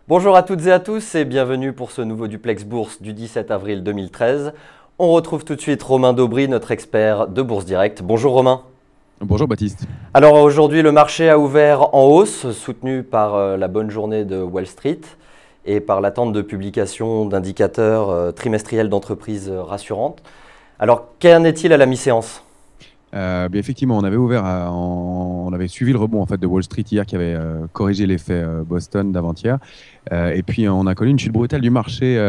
Bonjour à toutes et à tous et bienvenue pour ce nouveau Duplex Bourse du 17 avril 2013. On retrouve tout de suite Romain Daubry, notre expert de Bourse Direct. Bonjour Romain. Bonjour Baptiste. Alors aujourd'hui, le marché a ouvert en hausse, soutenu par la bonne journée de Wall Street et par l'attente de publication d'indicateurs trimestriels d'entreprises rassurantes. Alors qu'en est-il à la mi-séance ? Bien effectivement, on avait on avait suivi le rebond en fait de Wall Street hier qui avait corrigé l'effet Boston d'avant-hier. Et puis on a connu une chute brutale du marché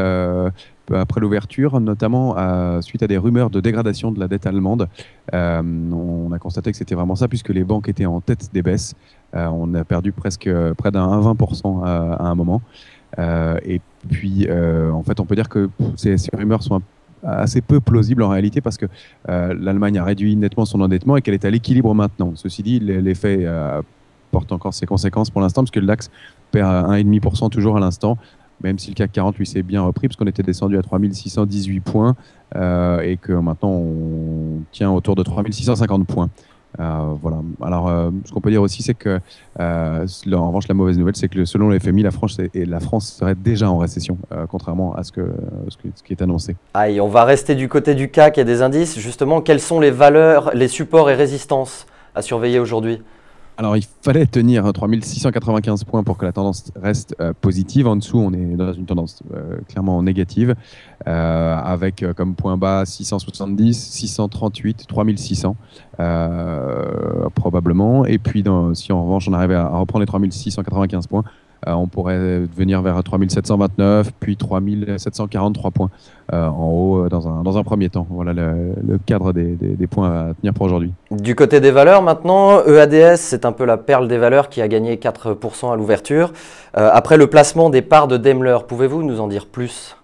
après l'ouverture, notamment suite à des rumeurs de dégradation de la dette allemande. On a constaté que c'était vraiment ça puisque les banques étaient en tête des baisses. On a perdu presque près d'un 20% à un moment. Et puis en fait, on peut dire que ces rumeurs sont assez peu plausible en réalité parce que l'Allemagne a réduit nettement son endettement et qu'elle est à l'équilibre maintenant. Ceci dit, l'effet porte encore ses conséquences pour l'instant parce que le DAX perd 1,5% toujours à l'instant, même si le CAC 40 lui s'est bien repris parce qu'on était descendu à 3618 points et que maintenant on tient autour de 3650 points. Voilà. Alors, ce qu'on peut dire aussi, c'est que, en revanche, la mauvaise nouvelle, c'est que selon le FMI, la France serait déjà en récession, contrairement à ce qui est annoncé. Aïe, on va rester du côté du CAC et des indices. Justement, quelles sont les valeurs, les supports et résistances à surveiller aujourd'hui ? Alors, il fallait tenir 3695 points pour que la tendance reste positive. En dessous, on est dans une tendance clairement négative, avec comme point bas 670, 638, 3600 probablement. Et puis, si en revanche on arrivait à reprendre les 3695 points, on pourrait venir vers 3729, puis 3743 points en haut dans un premier temps. Voilà le cadre des points à tenir pour aujourd'hui. Du côté des valeurs maintenant, EADS, c'est un peu la perle des valeurs qui a gagné 4% à l'ouverture. Après le placement des parts de Daimler, pouvez-vous nous en dire plus ?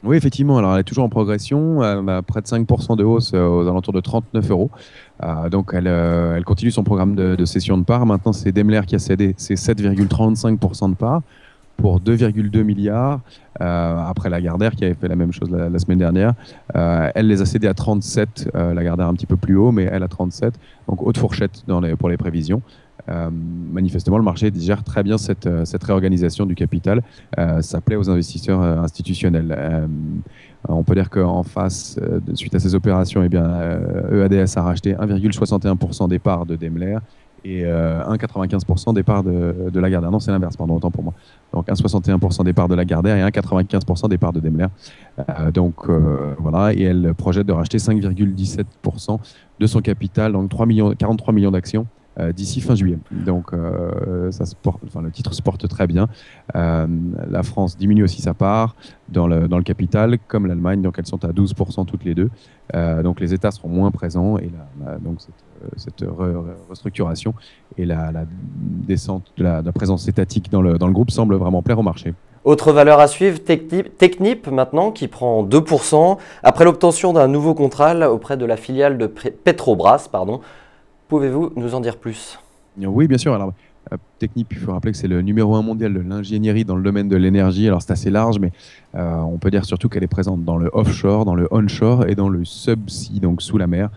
Oui, effectivement. Alors, elle est toujours en progression, près de 5% de hausse aux alentours de 39 euros. Donc, elle continue son programme de cession de parts. Maintenant, c'est Daimler qui a cédé ses 7,35% de parts pour 2,2 milliards. Après Lagardère qui avait fait la même chose la semaine dernière. Elle les a cédés à 37, Lagardère un petit peu plus haut, mais elle à 37. Donc, haute fourchette pour les prévisions. Manifestement, le marché digère très bien cette réorganisation du capital. Ça plaît aux investisseurs institutionnels. On peut dire qu'en face, suite à ces opérations, eh bien, EADS a racheté 1,61% des parts de Daimler et 1,95% des parts de Lagardère. Non, c'est l'inverse, pardon, autant pour moi. Donc 1,61% des parts de Lagardère et 1,95% des parts de Daimler. Voilà, et elle projette de racheter 5,17% de son capital, donc 43 millions d'actions d'ici fin juillet. Donc le titre se porte très bien. La France diminue aussi sa part dans le capital, comme l'Allemagne, donc elles sont à 12% toutes les deux. Donc les États seront moins présents et donc cette restructuration et la descente de la présence étatique dans le groupe semble vraiment plaire au marché. Autre valeur à suivre, Technip maintenant qui prend 2% après l'obtention d'un nouveau contrat auprès de la filiale de Petrobras. Pouvez-vous nous en dire plus ? Oui, bien sûr. Alors, Technip, il faut rappeler que c'est le numéro 1 mondial de l'ingénierie dans le domaine de l'énergie. Alors, c'est assez large, mais on peut dire surtout qu'elle est présente dans le offshore, dans le onshore et dans le subsea, donc sous la mer.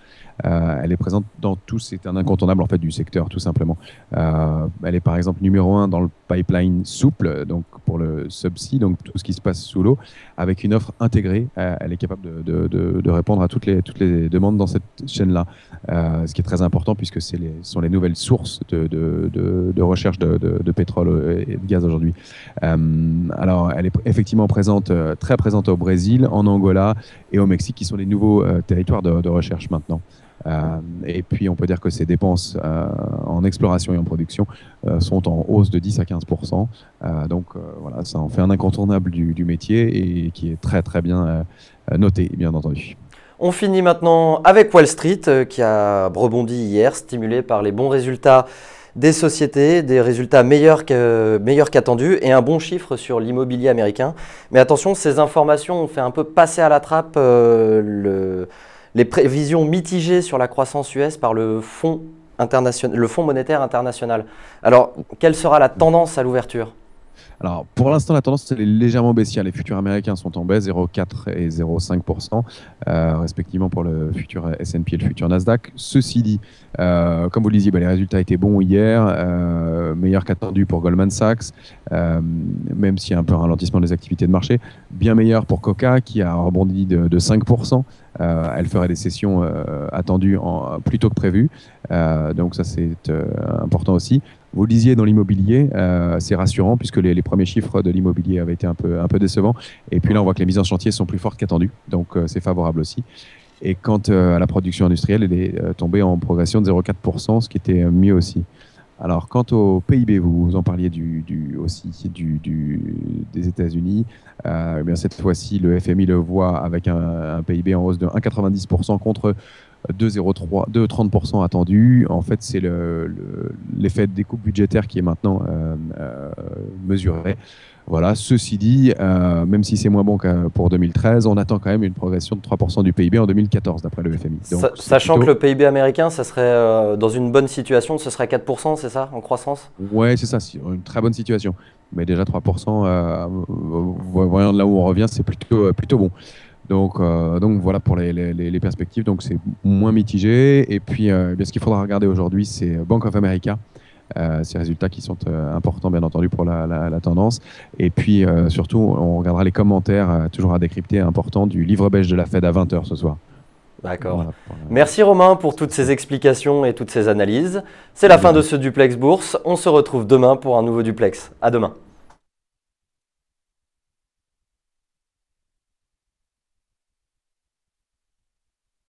Elle est présente dans tout, c'est un incontournable en fait du secteur tout simplement. Elle est par exemple numéro 1 dans le pipeline souple, donc pour le subsea, donc tout ce qui se passe sous l'eau, avec une offre intégrée. Elle est capable de répondre à toutes les demandes dans cette chaîne-là, ce qui est très important puisque ce sont les nouvelles sources de recherche de pétrole et de gaz aujourd'hui. Alors, elle est effectivement présente, très présente au Brésil, en Angola et au Mexique, qui sont les nouveaux territoires de recherche maintenant. Et puis, on peut dire que ces dépenses en exploration et en production sont en hausse de 10 à 15%. Donc, voilà, ça en fait un incontournable du métier et qui est très, très bien noté, bien entendu. On finit maintenant avec Wall Street qui a rebondi hier, stimulé par les bons résultats des sociétés, des résultats meilleurs qu'attendus et un bon chiffre sur l'immobilier américain. Mais attention, ces informations ont fait un peu passer à la trappe les prévisions mitigées sur la croissance US par le Fonds monétaire international. Alors, quelle sera la tendance à l'ouverture ? Alors, pour l'instant, la tendance elle est légèrement baissière. Les futurs américains sont en baisse, 0,4 et 0,5%, respectivement pour le futur S&P et le futur Nasdaq. Ceci dit, comme vous le disiez, les résultats étaient bons hier, meilleurs qu'attendus pour Goldman Sachs, même s'il y a un peu un ralentissement des activités de marché. Bien meilleur pour Coca, qui a rebondi de 5%. Elle ferait des sessions attendues plus tôt que prévu. Donc ça, c'est important aussi. Vous le disiez dans l'immobilier, c'est rassurant puisque les premiers chiffres de l'immobilier avaient été un peu décevants. Et puis là, on voit que les mises en chantier sont plus fortes qu'attendues. Donc c'est favorable aussi. Et quant à la production industrielle, elle est tombée en progression de 0,4%, ce qui était mieux aussi. Alors, quant au PIB, vous en parliez des États-Unis. Eh bien, cette fois-ci, le FMI le voit avec un PIB en hausse de 1,90% contre 2,30% attendu. En fait, c'est l'effet des coupes budgétaires qui est maintenant mesuré. Voilà. Ceci dit, même si c'est moins bon que pour 2013, on attend quand même une progression de 3% du PIB en 2014, d'après le FMI. Donc, sachant que le PIB américain, ça serait dans une bonne situation, ce serait 4%, c'est ça, en croissance? Ouais, c'est ça, c'est une très bonne situation. Mais déjà 3%, voyant de là où on revient, c'est plutôt bon. Donc voilà pour les perspectives. Donc c'est moins mitigé. Et puis bien, ce qu'il faudra regarder aujourd'hui, c'est Bank of America. Ces résultats qui sont importants, bien entendu, pour la tendance. Et puis surtout, on regardera les commentaires, toujours à décrypter, importants, du livre belge de la Fed à 20 h ce soir. D'accord. Voilà, merci Romain pour toutes ces explications et toutes ces analyses. C'est la fin de ce Duplex Bourse. On se retrouve demain pour un nouveau Duplex. À demain.